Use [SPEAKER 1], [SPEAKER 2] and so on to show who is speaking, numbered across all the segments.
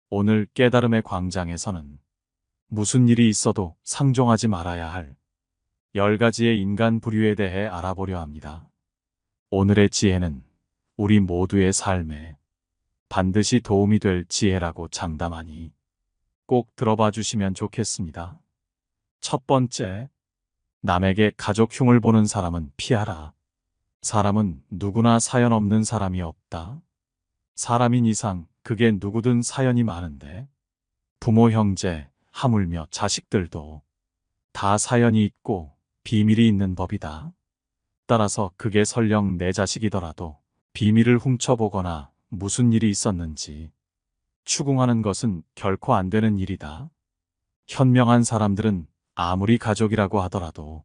[SPEAKER 1] 오늘 깨달음의 광장에서는 무슨 일이 있어도 상종하지 말아야 할 10가지의 인간 부류에 대해 알아보려 합니다. 오늘의 지혜는 우리 모두의 삶에 반드시 도움이 될 지혜라고 장담하니 꼭 들어봐 주시면 좋겠습니다. 첫 번째, 남에게 가족 흉을 보는 사람은 피하라. 사람은 누구나 사연 없는 사람이 없다. 사람인 이상 그게 누구든 사연이 많은데 부모, 형제, 하물며 자식들도 다 사연이 있고 비밀이 있는 법이다. 따라서 그게 설령 내 자식이더라도 비밀을 훔쳐보거나 무슨 일이 있었는지 추궁하는 것은 결코 안 되는 일이다. 현명한 사람들은 아무리 가족이라고 하더라도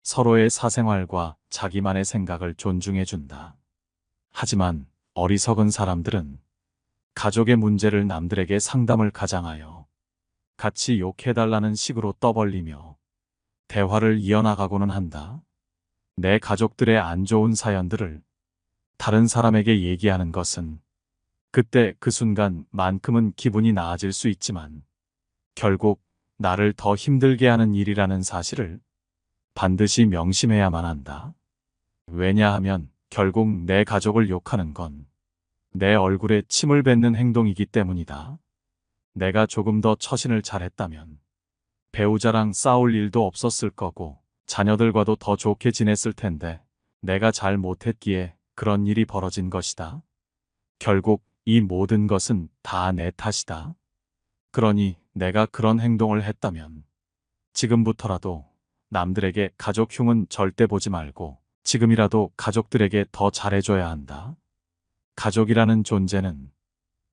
[SPEAKER 1] 서로의 사생활과 자기만의 생각을 존중해준다. 하지만 어리석은 사람들은 가족의 문제를 남들에게 상담을 가장하여 같이 욕해달라는 식으로 떠벌리며 대화를 이어나가고는 한다. 내 가족들의 안 좋은 사연들을 다른 사람에게 얘기하는 것은 그때 그 순간만큼은 기분이 나아질 수 있지만 결국 나를 더 힘들게 하는 일이라는 사실을 반드시 명심해야만 한다. 왜냐하면 결국 내 가족을 욕하는 건 내 얼굴에 침을 뱉는 행동이기 때문이다. 내가 조금 더 처신을 잘했다면 배우자랑 싸울 일도 없었을 거고 자녀들과도 더 좋게 지냈을 텐데 내가 잘 못했기에 그런 일이 벌어진 것이다. 결국 이 모든 것은 다 내 탓이다. 그러니 내가 그런 행동을 했다면 지금부터라도 남들에게 가족 흉은 절대 보지 말고 지금이라도 가족들에게 더 잘해줘야 한다. 가족이라는 존재는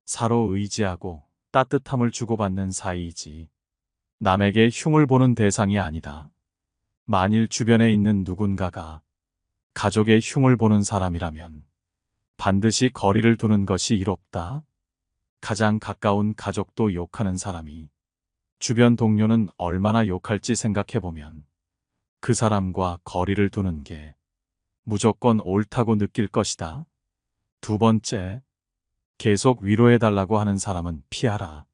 [SPEAKER 1] 서로 의지하고 따뜻함을 주고받는 사이이지 남에게 흉을 보는 대상이 아니다. 만일 주변에 있는 누군가가 가족의 흉을 보는 사람이라면 반드시 거리를 두는 것이 이롭다. 가장 가까운 가족도 욕하는 사람이 주변 동료는 얼마나 욕할지 생각해보면 그 사람과 거리를 두는 게 무조건 옳다고 느낄 것이다. 두 번째, 계속 위로해달라고 하는 사람은 피하라.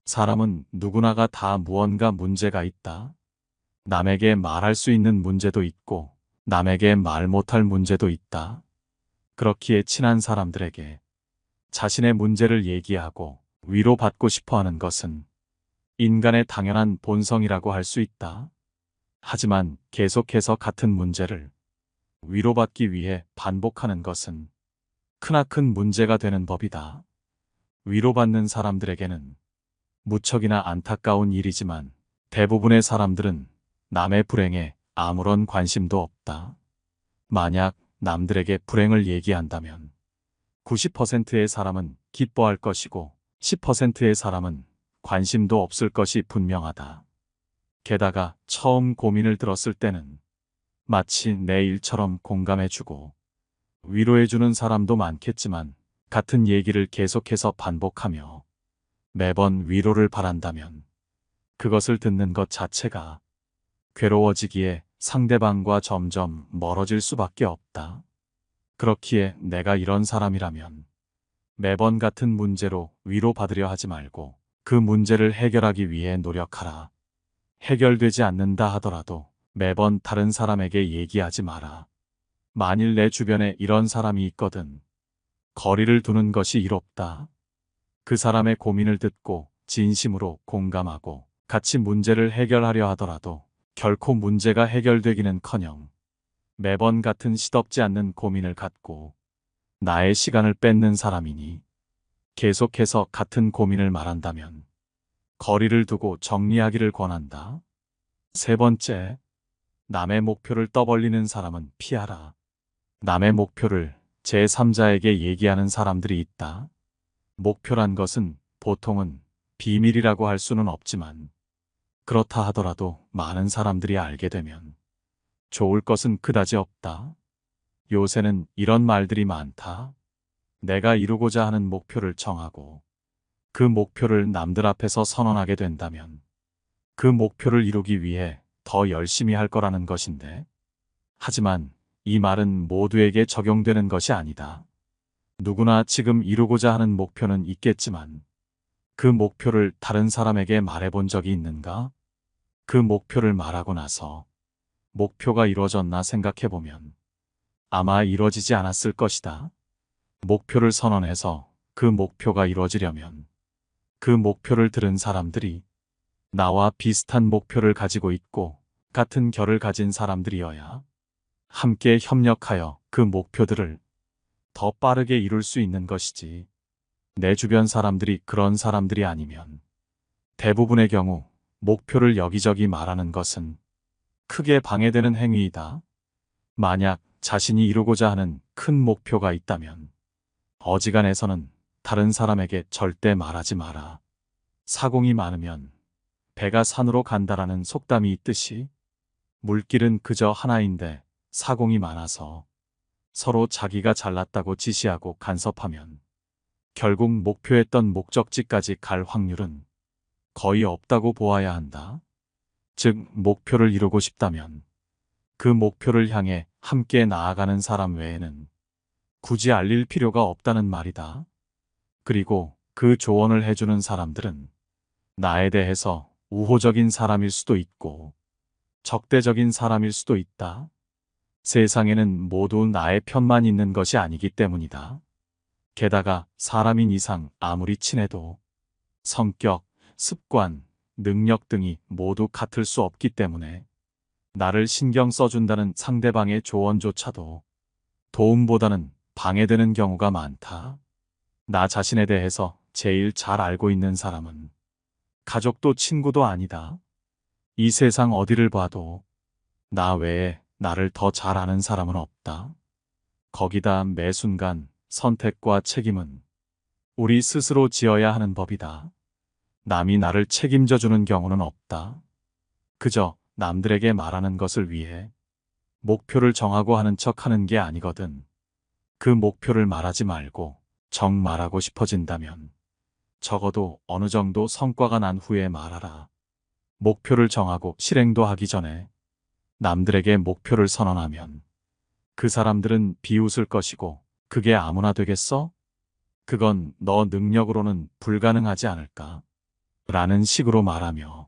[SPEAKER 1] 사람은 누구나가 다 무언가 문제가 있다. 남에게 말할 수 있는 문제도 있고 남에게 말 못할 문제도 있다. 그렇기에 친한 사람들에게 자신의 문제를 얘기하고 위로받고 싶어 하는 것은 인간의 당연한 본성이라고 할 수 있다. 하지만 계속해서 같은 문제를 위로받기 위해 반복하는 것은 크나큰 문제가 되는 법이다. 위로받는 사람들에게는 무척이나 안타까운 일이지만 대부분의 사람들은 남의 불행에 아무런 관심도 없다. 만약 남들에게 불행을 얘기한다면 90%의 사람은 기뻐할 것이고 10%의 사람은 관심도 없을 것이 분명하다. 게다가 처음 고민을 들었을 때는 마치 내 일처럼 공감해주고 위로해주는 사람도 많겠지만 같은 얘기를 계속해서 반복하며 매번 위로를 바란다면 그것을 듣는 것 자체가 괴로워지기에 상대방과 점점 멀어질 수밖에 없다. 그렇기에 내가 이런 사람이라면 매번 같은 문제로 위로받으려 하지 말고 그 문제를 해결하기 위해 노력하라. 해결되지 않는다 하더라도 매번 다른 사람에게 얘기하지 마라. 만일 내 주변에 이런 사람이 있거든. 거리를 두는 것이 이롭다. 그 사람의 고민을 듣고 진심으로 공감하고 같이 문제를 해결하려 하더라도 결코 문제가 해결되기는커녕 매번 같은 시덥지 않는 고민을 갖고 나의 시간을 뺏는 사람이니 계속해서 같은 고민을 말한다면 거리를 두고 정리하기를 권한다. 세 번째, 남의 목표를 떠벌리는 사람은 피하라. 남의 목표를 제3자에게 얘기하는 사람들이 있다. 목표란 것은 보통은 비밀이라고 할 수는 없지만 그렇다 하더라도 많은 사람들이 알게 되면 좋을 것은 그다지 없다. 요새는 이런 말들이 많다. 내가 이루고자 하는 목표를 정하고 그 목표를 남들 앞에서 선언하게 된다면 그 목표를 이루기 위해 더 열심히 할 거라는 것인데, 하지만 이 말은 모두에게 적용되는 것이 아니다. 누구나 지금 이루고자 하는 목표는 있겠지만 그 목표를 다른 사람에게 말해본 적이 있는가? 그 목표를 말하고 나서 목표가 이루어졌나 생각해보면 아마 이루어지지 않았을 것이다. 목표를 선언해서 그 목표가 이루어지려면 그 목표를 들은 사람들이 나와 비슷한 목표를 가지고 있고 같은 결을 가진 사람들이어야 함께 협력하여 그 목표들을 더 빠르게 이룰 수 있는 것이지. 내 주변 사람들이 그런 사람들이 아니면 대부분의 경우 목표를 여기저기 말하는 것은 크게 방해되는 행위이다. 만약 자신이 이루고자 하는 큰 목표가 있다면 어지간해서는 다른 사람에게 절대 말하지 마라. 사공이 많으면 배가 산으로 간다라는 속담이 있듯이 물길은 그저 하나인데 사공이 많아서 서로 자기가 잘났다고 지시하고 간섭하면 결국 목표했던 목적지까지 갈 확률은 거의 없다고 보아야 한다. 즉, 목표를 이루고 싶다면 그 목표를 향해 함께 나아가는 사람 외에는 굳이 알릴 필요가 없다는 말이다. 그리고 그 조언을 해주는 사람들은 나에 대해서 우호적인 사람일 수도 있고 적대적인 사람일 수도 있다. 세상에는 모두 나의 편만 있는 것이 아니기 때문이다. 게다가 사람인 이상 아무리 친해도 성격, 습관, 능력 등이 모두 같을 수 없기 때문에 나를 신경 써준다는 상대방의 조언조차도 도움보다는 방해되는 경우가 많다. 나 자신에 대해서 제일 잘 알고 있는 사람은 가족도 친구도 아니다. 이 세상 어디를 봐도 나 외에 나를 더 잘 아는 사람은 없다. 거기다 매 순간 선택과 책임은 우리 스스로 지어야 하는 법이다. 남이 나를 책임져주는 경우는 없다. 그저 남들에게 말하는 것을 위해 목표를 정하고 하는 척 하는 게 아니거든. 그 목표를 말하지 말고 정 말하고 싶어진다면 적어도 어느 정도 성과가 난 후에 말하라. 목표를 정하고 실행도 하기 전에 남들에게 목표를 선언하면 그 사람들은 비웃을 것이고 그게 아무나 되겠어? 그건 너 능력으로는 불가능하지 않을까? 라는 식으로 말하며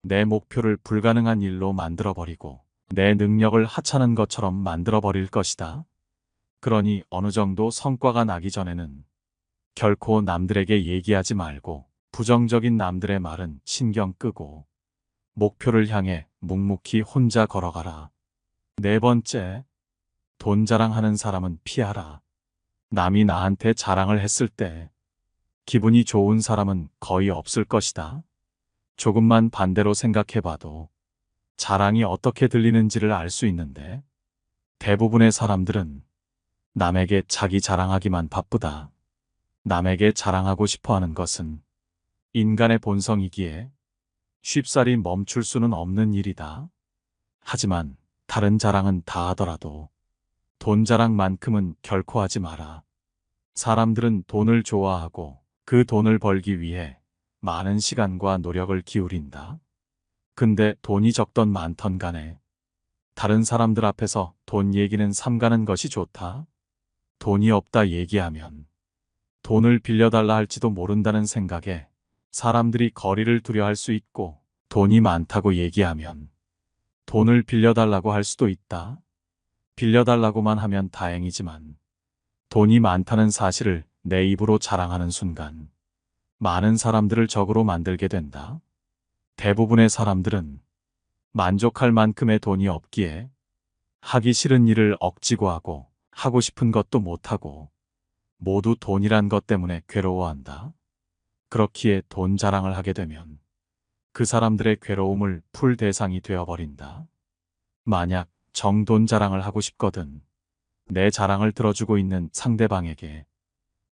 [SPEAKER 1] 내 목표를 불가능한 일로 만들어버리고 내 능력을 하찮은 것처럼 만들어버릴 것이다. 그러니 어느 정도 성과가 나기 전에는 결코 남들에게 얘기하지 말고 부정적인 남들의 말은 신경 끄고 목표를 향해 묵묵히 혼자 걸어가라. 네 번째, 돈 자랑하는 사람은 피하라. 남이 나한테 자랑을 했을 때 기분이 좋은 사람은 거의 없을 것이다. 조금만 반대로 생각해봐도 자랑이 어떻게 들리는지를 알 수 있는데 대부분의 사람들은 남에게 자기 자랑하기만 바쁘다. 남에게 자랑하고 싶어 하는 것은 인간의 본성이기에 쉽사리 멈출 수는 없는 일이다. 하지만 다른 자랑은 다 하더라도 돈 자랑만큼은 결코 하지 마라. 사람들은 돈을 좋아하고 그 돈을 벌기 위해 많은 시간과 노력을 기울인다. 근데 돈이 적던 많던 간에 다른 사람들 앞에서 돈 얘기는 삼가는 것이 좋다. 돈이 없다 얘기하면 돈을 빌려달라 할지도 모른다는 생각에 사람들이 거리를 두려 할 수 있고 돈이 많다고 얘기하면 돈을 빌려달라고 할 수도 있다. 빌려달라고만 하면 다행이지만 돈이 많다는 사실을 내 입으로 자랑하는 순간 많은 사람들을 적으로 만들게 된다. 대부분의 사람들은 만족할 만큼의 돈이 없기에 하기 싫은 일을 억지고 하고 하고 싶은 것도 못하고 모두 돈이란 것 때문에 괴로워한다. 그렇기에 돈 자랑을 하게 되면 그 사람들의 괴로움을 풀 대상이 되어버린다. 만약 정돈 자랑을 하고 싶거든 내 자랑을 들어주고 있는 상대방에게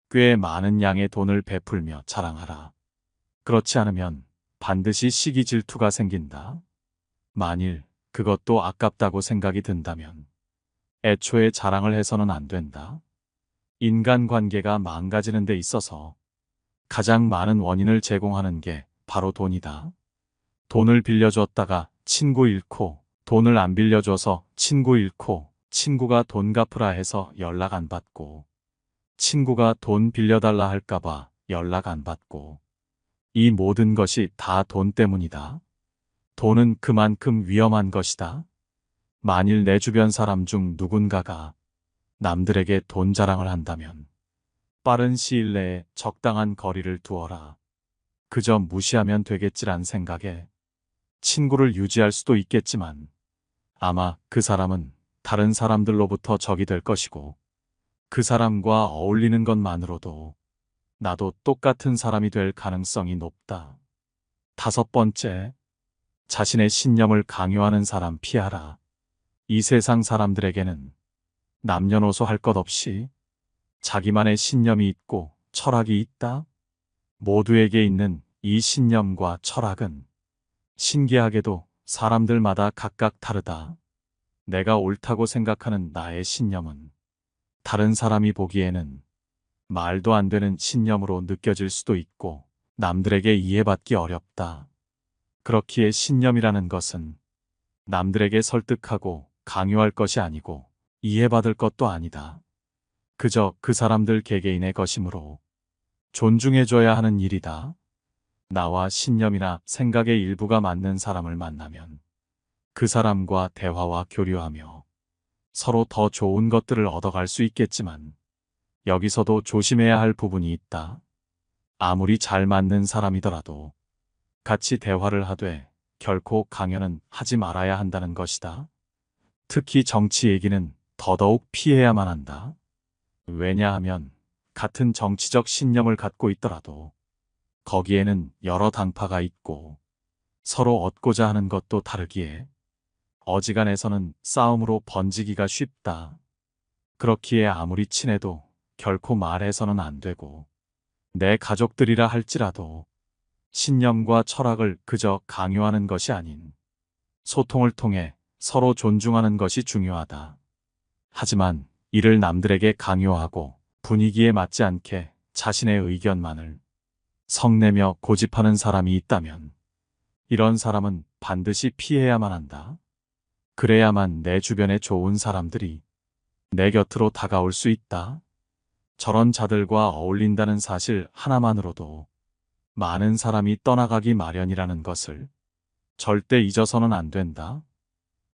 [SPEAKER 1] 꽤 많은 양의 돈을 베풀며 자랑하라. 그렇지 않으면 반드시 시기 질투가 생긴다. 만일 그것도 아깝다고 생각이 든다면 애초에 자랑을 해서는 안 된다. 인간관계가 망가지는 데 있어서 가장 많은 원인을 제공하는 게 바로 돈이다. 돈을 빌려줬다가 친구 잃고 돈을 안 빌려줘서 친구 잃고 친구가 돈 갚으라 해서 연락 안 받고 친구가 돈 빌려달라 할까봐 연락 안 받고 이 모든 것이 다 돈 때문이다. 돈은 그만큼 위험한 것이다. 만일 내 주변 사람 중 누군가가 남들에게 돈 자랑을 한다면 빠른 시일 내에 적당한 거리를 두어라. 그저 무시하면 되겠지란 생각에 친구를 유지할 수도 있겠지만 아마 그 사람은 다른 사람들로부터 적이 될 것이고 그 사람과 어울리는 것만으로도 나도 똑같은 사람이 될 가능성이 높다. 5번째, 자신의 신념을 강요하는 사람 피하라. 이 세상 사람들에게는 남녀노소 할 것 없이 자기만의 신념이 있고 철학이 있다. 모두에게 있는 이 신념과 철학은 신기하게도 사람들마다 각각 다르다. 내가 옳다고 생각하는 나의 신념은 다른 사람이 보기에는 말도 안 되는 신념으로 느껴질 수도 있고 남들에게 이해받기 어렵다. 그렇기에 신념이라는 것은 남들에게 설득하고 강요할 것이 아니고 이해받을 것도 아니다. 그저 그 사람들 개개인의 것이므로 존중해줘야 하는 일이다. 나와 신념이나 생각의 일부가 맞는 사람을 만나면 그 사람과 대화와 교류하며 서로 더 좋은 것들을 얻어갈 수 있겠지만 여기서도 조심해야 할 부분이 있다. 아무리 잘 맞는 사람이더라도 같이 대화를 하되 결코 강요는 하지 말아야 한다는 것이다. 특히 정치 얘기는 더더욱 피해야만 한다. 왜냐하면 같은 정치적 신념을 갖고 있더라도 거기에는 여러 당파가 있고 서로 얻고자 하는 것도 다르기에 어지간해서는 싸움으로 번지기가 쉽다. 그렇기에 아무리 친해도 결코 말해서는 안 되고 내 가족들이라 할지라도 신념과 철학을 그저 강요하는 것이 아닌 소통을 통해 서로 존중하는 것이 중요하다. 하지만 이를 남들에게 강요하고 분위기에 맞지 않게 자신의 의견만을 성내며 고집하는 사람이 있다면 이런 사람은 반드시 피해야만 한다. 그래야만 내 주변에 좋은 사람들이 내 곁으로 다가올 수 있다. 저런 자들과 어울린다는 사실 하나만으로도 많은 사람이 떠나가기 마련이라는 것을 절대 잊어서는 안 된다.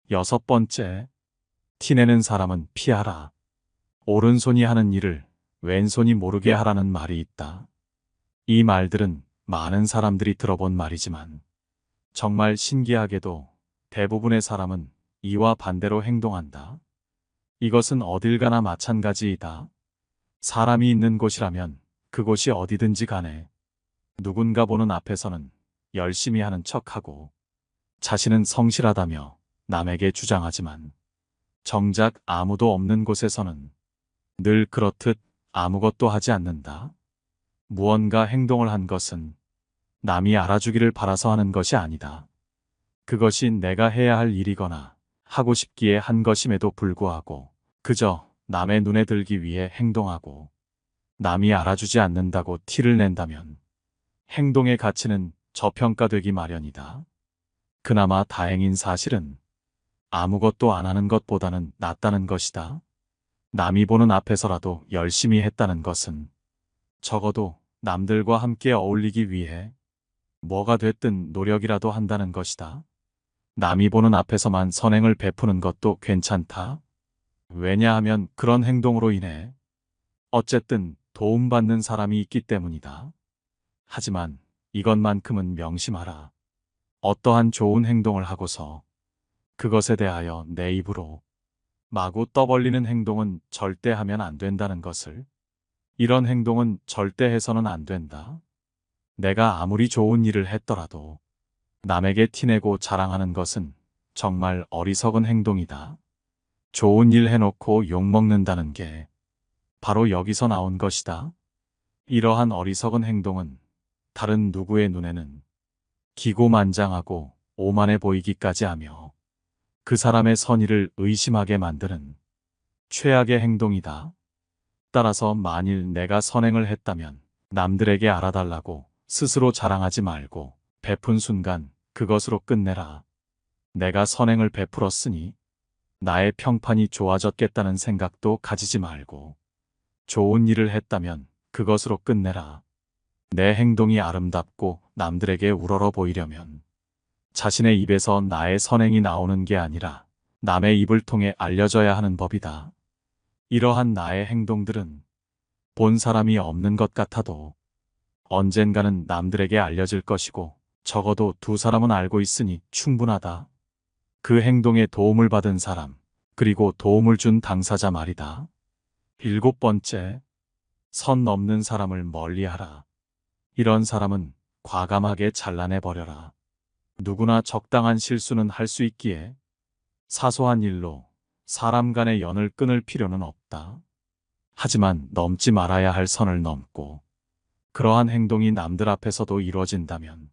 [SPEAKER 1] 6번째, 티내는 사람은 피하라. 오른손이 하는 일을 왼손이 모르게 하라는 말이 있다. 이 말들은 많은 사람들이 들어본 말이지만 정말 신기하게도 대부분의 사람은 이와 반대로 행동한다. 이것은 어딜 가나 마찬가지이다. 사람이 있는 곳이라면 그곳이 어디든지 간에 누군가 보는 앞에서는 열심히 하는 척하고 자신은 성실하다며 남에게 주장하지만 정작 아무도 없는 곳에서는 늘 그렇듯 아무것도 하지 않는다. 무언가 행동을 한 것은 남이 알아주기를 바라서 하는 것이 아니다. 그것이 내가 해야 할 일이거나 하고 싶기에 한 것임에도 불구하고 그저 남의 눈에 들기 위해 행동하고 남이 알아주지 않는다고 티를 낸다면 행동의 가치는 저평가되기 마련이다. 그나마 다행인 사실은 아무것도 안 하는 것보다는 낫다는 것이다. 남이 보는 앞에서라도 열심히 했다는 것은 적어도 남들과 함께 어울리기 위해 뭐가 됐든 노력이라도 한다는 것이다. 남이 보는 앞에서만 선행을 베푸는 것도 괜찮다. 왜냐하면 그런 행동으로 인해 어쨌든 도움받는 사람이 있기 때문이다. 하지만 이것만큼은 명심하라. 어떠한 좋은 행동을 하고서 그것에 대하여 내 입으로 마구 떠벌리는 행동은 절대 하면 안 된다는 것을. 이런 행동은 절대 해서는 안 된다. 내가 아무리 좋은 일을 했더라도 남에게 티내고 자랑하는 것은 정말 어리석은 행동이다. 좋은 일 해놓고 욕먹는다는 게 바로 여기서 나온 것이다. 이러한 어리석은 행동은 다른 누구의 눈에는 기고만장하고 오만해 보이기까지 하며 그 사람의 선의를 의심하게 만드는 최악의 행동이다. 따라서 만일 내가 선행을 했다면 남들에게 알아달라고 스스로 자랑하지 말고 베푼 순간 그것으로 끝내라. 내가 선행을 베풀었으니 나의 평판이 좋아졌겠다는 생각도 가지지 말고 좋은 일을 했다면 그것으로 끝내라. 내 행동이 아름답고 남들에게 우러러 보이려면 자신의 입에서 나의 선행이 나오는 게 아니라 남의 입을 통해 알려져야 하는 법이다. 이러한 나의 행동들은 본 사람이 없는 것 같아도 언젠가는 남들에게 알려질 것이고 적어도 두 사람은 알고 있으니 충분하다. 그 행동에 도움을 받은 사람, 그리고 도움을 준 당사자 말이다. 7번째, 선 넘는 사람을 멀리하라. 이런 사람은 과감하게 잘라내버려라. 누구나 적당한 실수는 할 수 있기에 사소한 일로 사람 간의 연을 끊을 필요는 없다. 하지만 넘지 말아야 할 선을 넘고 그러한 행동이 남들 앞에서도 이루어진다면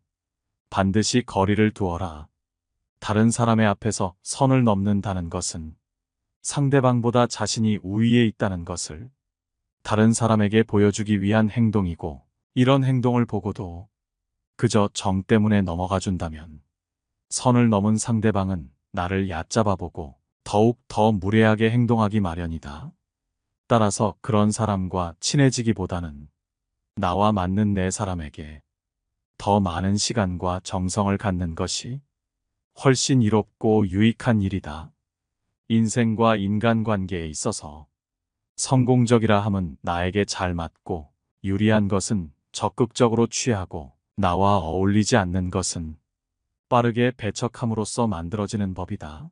[SPEAKER 1] 반드시 거리를 두어라. 다른 사람의 앞에서 선을 넘는다는 것은 상대방보다 자신이 우위에 있다는 것을 다른 사람에게 보여주기 위한 행동이고, 이런 행동을 보고도 그저 정 때문에 넘어가 준다면 선을 넘은 상대방은 나를 얕잡아 보고 더욱 더 무례하게 행동하기 마련이다. 따라서 그런 사람과 친해지기보다는 나와 맞는 내 사람에게 더 많은 시간과 정성을 갖는 것이 훨씬 이롭고 유익한 일이다. 인생과 인간관계에 있어서 성공적이라 함은 나에게 잘 맞고 유리한 것은 적극적으로 취하고 나와 어울리지 않는 것은 빠르게 배척함으로써 만들어지는 법이다.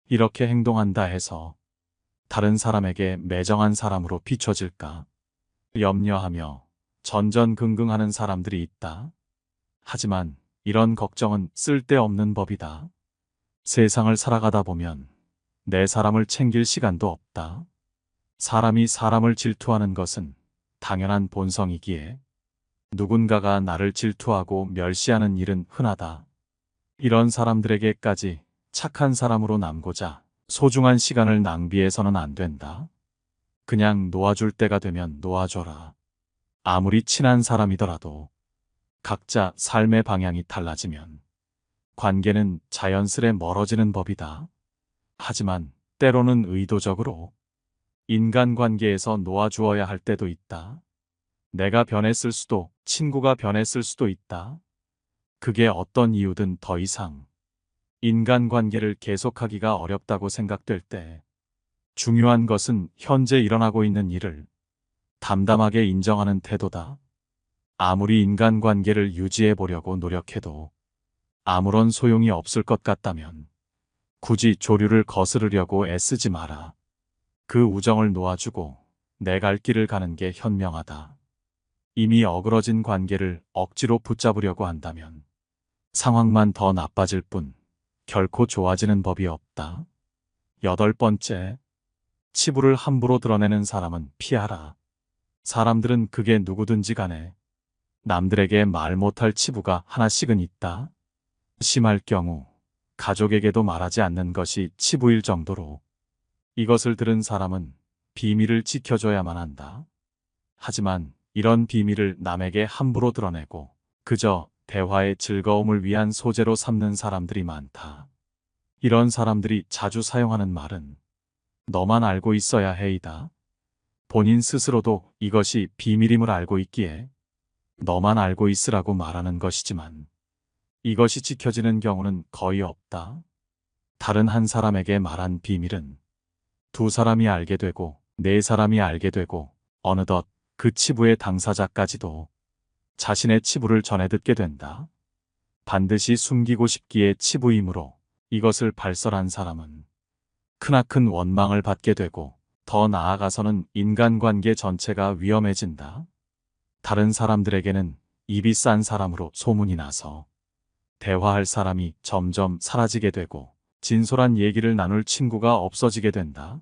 [SPEAKER 1] 이렇게 행동한다 해서 다른 사람에게 매정한 사람으로 비춰질까 염려하며 전전긍긍하는 사람들이 있다. 하지만 이런 걱정은 쓸데없는 법이다. 세상을 살아가다 보면 내 사람을 챙길 시간도 없다. 사람이 사람을 질투하는 것은 당연한 본성이기에 누군가가 나를 질투하고 멸시하는 일은 흔하다. 이런 사람들에게까지 착한 사람으로 남고자 소중한 시간을 낭비해서는 안 된다. 그냥 놓아줄 때가 되면 놓아줘라. 아무리 친한 사람이더라도 각자 삶의 방향이 달라지면 관계는 자연스레 멀어지는 법이다. 하지만 때로는 의도적으로 인간관계에서 놓아주어야 할 때도 있다. 내가 변했을 수도, 친구가 변했을 수도 있다. 그게 어떤 이유든 더 이상 인간관계를 계속하기가 어렵다고 생각될 때 중요한 것은 현재 일어나고 있는 일을 담담하게 인정하는 태도다. 아무리 인간관계를 유지해 보려고 노력해도 아무런 소용이 없을 것 같다면 굳이 조류를 거스르려고 애쓰지 마라. 그 우정을 놓아주고 내 갈 길을 가는 게 현명하다. 이미 어그러진 관계를 억지로 붙잡으려고 한다면 상황만 더 나빠질 뿐 결코 좋아지는 법이 없다. 8번째, 치부를 함부로 드러내는 사람은 피하라. 사람들은 그게 누구든지 간에 남들에게 말 못할 치부가 하나씩은 있다. 심할 경우 가족에게도 말하지 않는 것이 치부일 정도로 이것을 들은 사람은 비밀을 지켜줘야만 한다. 하지만 이런 비밀을 남에게 함부로 드러내고 그저 대화의 즐거움을 위한 소재로 삼는 사람들이 많다. 이런 사람들이 자주 사용하는 말은 너만 알고 있어야 해이다. 본인 스스로도 이것이 비밀임을 알고 있기에 너만 알고 있으라고 말하는 것이지만 이것이 지켜지는 경우는 거의 없다. 다른 한 사람에게 말한 비밀은 두 사람이 알게 되고 네 사람이 알게 되고 어느덧 그 치부의 당사자까지도 자신의 치부를 전해 듣게 된다. 반드시 숨기고 싶기에 치부이므로 이것을 발설한 사람은 크나큰 원망을 받게 되고 더 나아가서는 인간관계 전체가 위험해진다. 다른 사람들에게는 입이 싼 사람으로 소문이 나서 대화할 사람이 점점 사라지게 되고 진솔한 얘기를 나눌 친구가 없어지게 된다.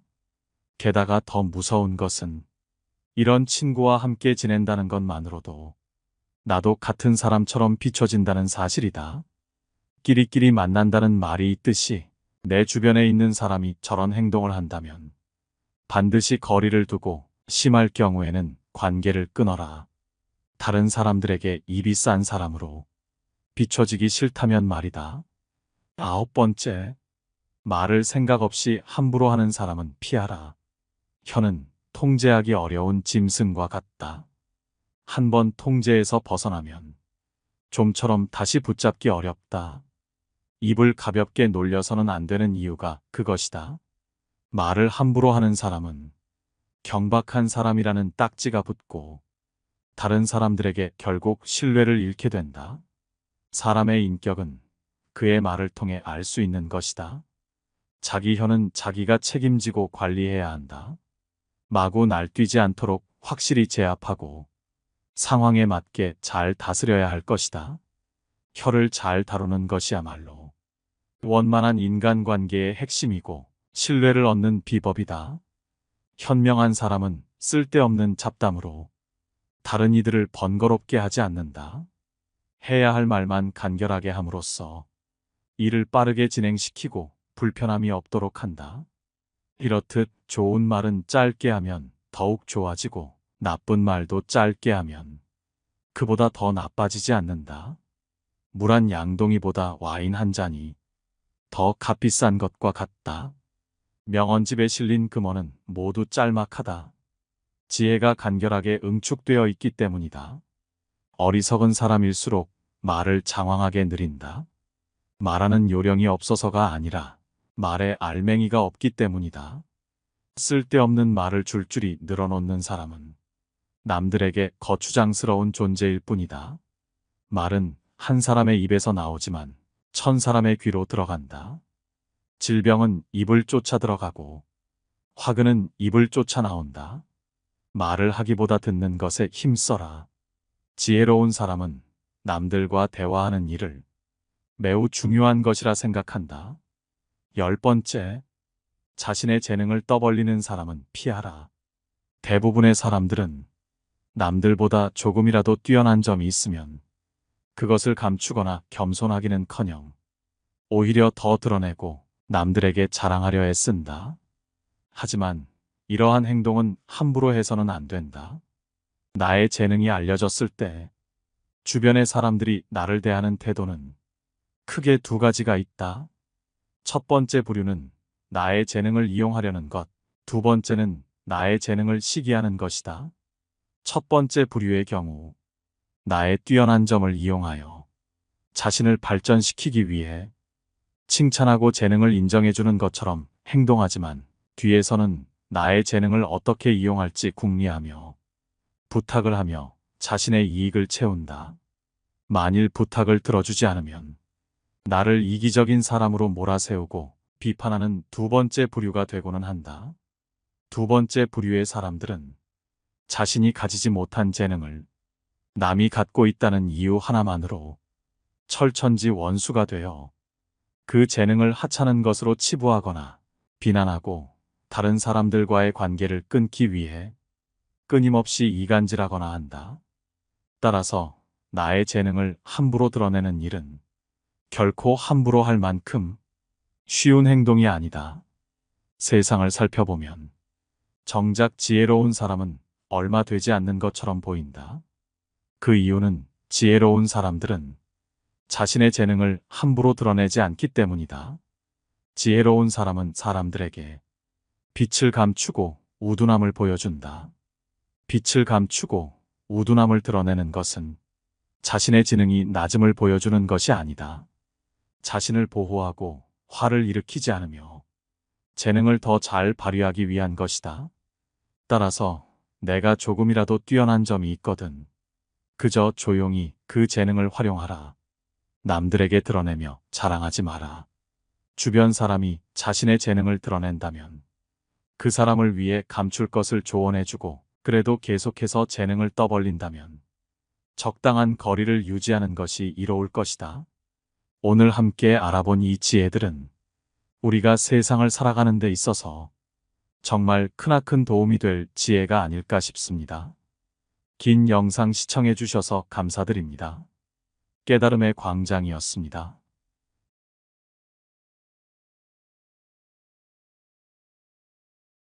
[SPEAKER 1] 게다가 더 무서운 것은 이런 친구와 함께 지낸다는 것만으로도 나도 같은 사람처럼 비춰진다는 사실이다. 끼리끼리 만난다는 말이 있듯이 내 주변에 있는 사람이 저런 행동을 한다면 반드시 거리를 두고 심할 경우에는 관계를 끊어라. 다른 사람들에게 입이 싼 사람으로 비춰지기 싫다면 말이다. 9번째, 말을 생각 없이 함부로 하는 사람은 피하라. 혀는 통제하기 어려운 짐승과 같다. 한 번 통제에서 벗어나면 좀처럼 다시 붙잡기 어렵다. 입을 가볍게 놀려서는 안 되는 이유가 그것이다. 말을 함부로 하는 사람은 경박한 사람이라는 딱지가 붙고 다른 사람들에게 결국 신뢰를 잃게 된다. 사람의 인격은 그의 말을 통해 알 수 있는 것이다. 자기 혀는 자기가 책임지고 관리해야 한다. 마구 날뛰지 않도록 확실히 제압하고 상황에 맞게 잘 다스려야 할 것이다. 혀를 잘 다루는 것이야말로 원만한 인간관계의 핵심이고 신뢰를 얻는 비법이다. 현명한 사람은 쓸데없는 잡담으로 다른 이들을 번거롭게 하지 않는다. 해야 할 말만 간결하게 함으로써 일을 빠르게 진행시키고 불편함이 없도록 한다. 이렇듯 좋은 말은 짧게 하면 더욱 좋아지고 나쁜 말도 짧게 하면 그보다 더 나빠지지 않는다. 물 한 양동이보다 와인 한 잔이 더 값비싼 것과 같다. 명언집에 실린 금어는 모두 짤막하다. 지혜가 간결하게 응축되어 있기 때문이다. 어리석은 사람일수록 말을 장황하게 느린다. 말하는 요령이 없어서가 아니라 말에 알맹이가 없기 때문이다. 쓸데없는 말을 줄줄이 늘어놓는 사람은 남들에게 거추장스러운 존재일 뿐이다. 말은 한 사람의 입에서 나오지만 1000사람의 귀로 들어간다. 질병은 입을 쫓아 들어가고 화근은 입을 쫓아 나온다. 말을 하기보다 듣는 것에 힘써라. 지혜로운 사람은 남들과 대화하는 일을 매우 중요한 것이라 생각한다. 10번째, 자신의 재능을 떠벌리는 사람은 피하라. 대부분의 사람들은 남들보다 조금이라도 뛰어난 점이 있으면 그것을 감추거나 겸손하기는커녕 오히려 더 드러내고 남들에게 자랑하려 애쓴다. 하지만 이러한 행동은 함부로 해서는 안 된다. 나의 재능이 알려졌을 때 주변의 사람들이 나를 대하는 태도는 크게 두 가지가 있다. 첫 번째 부류는 나의 재능을 이용하려는 것, 두 번째는 나의 재능을 시기하는 것이다. 첫 번째 부류의 경우 나의 뛰어난 점을 이용하여 자신을 발전시키기 위해 칭찬하고 재능을 인정해주는 것처럼 행동하지만 뒤에서는 나의 재능을 어떻게 이용할지 궁리하며 부탁을 하며 자신의 이익을 채운다. 만일 부탁을 들어주지 않으면 나를 이기적인 사람으로 몰아세우고 비판하는 두 번째 부류가 되고는 한다. 두 번째 부류의 사람들은 자신이 가지지 못한 재능을 남이 갖고 있다는 이유 하나만으로 철천지 원수가 되어 그 재능을 하찮은 것으로 치부하거나 비난하고 다른 사람들과의 관계를 끊기 위해 끊임없이 이간질하거나 한다. 따라서 나의 재능을 함부로 드러내는 일은 결코 함부로 할 만큼 쉬운 행동이 아니다. 세상을 살펴보면 정작 지혜로운 사람은 얼마 되지 않는 것처럼 보인다. 그 이유는 지혜로운 사람들은 자신의 재능을 함부로 드러내지 않기 때문이다. 지혜로운 사람은 사람들에게 빛을 감추고 우둔함을 보여준다. 빛을 감추고 우둔함을 드러내는 것은 자신의 지능이 낮음을 보여주는 것이 아니다. 자신을 보호하고 화를 일으키지 않으며 재능을 더 잘 발휘하기 위한 것이다. 따라서 내가 조금이라도 뛰어난 점이 있거든 그저 조용히 그 재능을 활용하라. 남들에게 드러내며 자랑하지 마라. 주변 사람이 자신의 재능을 드러낸다면 그 사람을 위해 감출 것을 조언해주고 그래도 계속해서 재능을 떠벌린다면 적당한 거리를 유지하는 것이 이로울 것이다. 오늘 함께 알아본 이 지혜들은 우리가 세상을 살아가는 데 있어서 정말 크나큰 도움이 될 지혜가 아닐까 싶습니다. 긴 영상 시청해 주셔서 감사드립니다. 깨달음의 광장이었습니다.